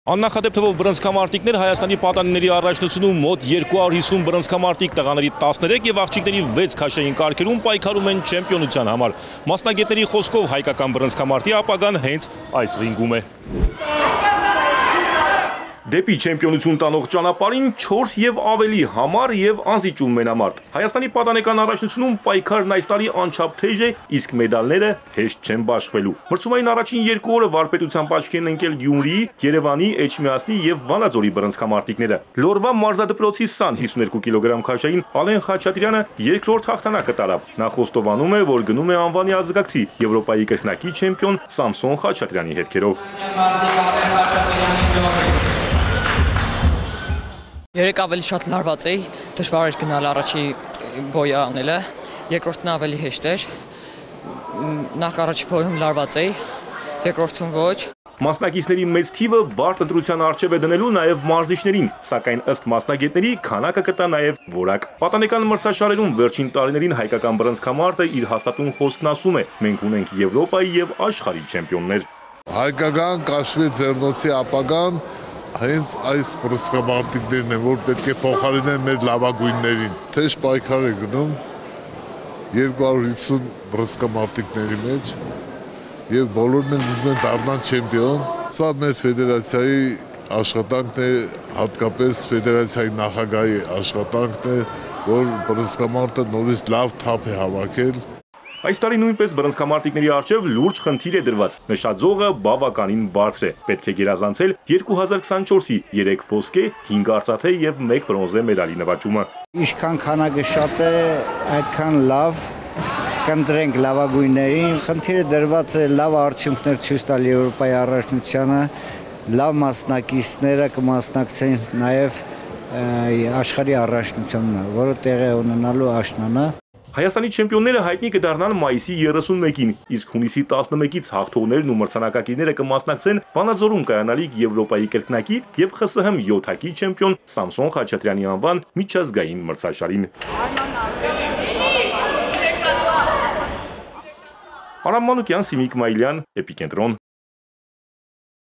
Աննախադեպ թվով բռնցքամարտիկներ Հայաստանի պատանիների առաջնությունում մոտ 250 բռնցքամարտիկ տղաների 13 եւ աղջիկների 6 քաշային կարգերում պայքարում են չեմպիոնության համար։ Մասնագետների խոսքով հայկական բռնցքամարտի ապագան հենց այս ռինգում է։ Դեպի չեմպիոնություն տանող ճանապարհին 4 եւ ավելի համար եւ անզիջում մենամարտ։ Հայաստանի պատանեկան առաջնությունում պայքարն այս տարի անչափ թեժ է, իսկ մեդալները հեշտ չեն բաշխվելու։ Մրցումային առաջին 2 օրը վարպետությամբ աչքի են ընկել Գյումրիի, Երևանի, Էջմիածնի եւ Վանաձորի բռնցքամարտիկները։ Լորվա մարզադպրոցի սան 52 կիլոգրամ քաշային Ալեն Խաչատրյանը երկրորդ հաղթանակը տարավ։ Նա խոստովանում է, որ գնում է անվանի ազգակցի Եվրոպայի կրկնակի չեմպիոն Սամսոն Խաչատրյանի հետքերով։ Երեք ավելի շատ լարված էի, դժվար էր գնալ առաջի բոյը անելը, երկրորդն ավելի հեշտ էր, նախ առաջի բոյում լարված էի, երկրորդում ոչ։ Մասնակիցների մեծ թիվը բարդ ընտրության առջև է դնելու նաև մարզիչներին, սակայն ըստ մասնագետների քանակը կտա նաև որակ։ Պատանեկան մրցաշարերում վերջին տարիներին հայկական բռնցքամարտը իր հաստատուն խոսքն ասում է. մենք ունենք Եվրոպայի եւ աշխարհի չեմպիոններ։ Հայկական կաշվի ձեռնոցի ապագան հենց այս բռնցքամարտիկներն են, որ պետք է փոխարինեն մեր լավագույններին։ Թեժ պայքար է գնում 250 բռնցքամարտիկների մեջ եւ բոլորն են ուզում են դառնալ չեմպիոն։ Սա մեր ֆեդերացիայի աշխատանքն է, հատկապես ֆեդերացիայի նախագահի աշխատանքն է, որ բռնցքամարտը նորից լավ թափ է հավաքել։ Այս տարի նույնպես բռնցքամարտիկների առջև լուրջ խնդիր է դրված։ Նշաձողը բավականին բարձր է։ Պետք է գերազանցել 2024-ի 3 ոսկե, 5 արծաթե եւ 1 բրոնզե մեդալի նվաճումը։ Ինչքան քանակը շատ է, այդքան լավ կընտրենք լավագույններին։ Խնդիրը դրված է լավ արդյունքներ ցույց տալ Եվրոպայի առաջնությանը, լավ մասնակիցները կմասնակցեն նաեւ աշխարհի առաջնությանը, որը տեղի ունենալու աշնանը։ Հայաստանի չեմպիոնները հայտնի կդառնան մայիսի 31-ին, իսկ հունիսի 11-ից հաղթողներն ու մրցանակակիրները կմասնակցեն Վանաձորում կայանալիք Եվրոպայի կրկնակի եւ ԽՍՀՄ 7-ակի չեմպիոն Սամսոն Խաչատրյանի անվան միջազգային մրցաշարին։ Արամ Մանուկյան, Սիմիկ Մայլյան, Էպիկենտրոն։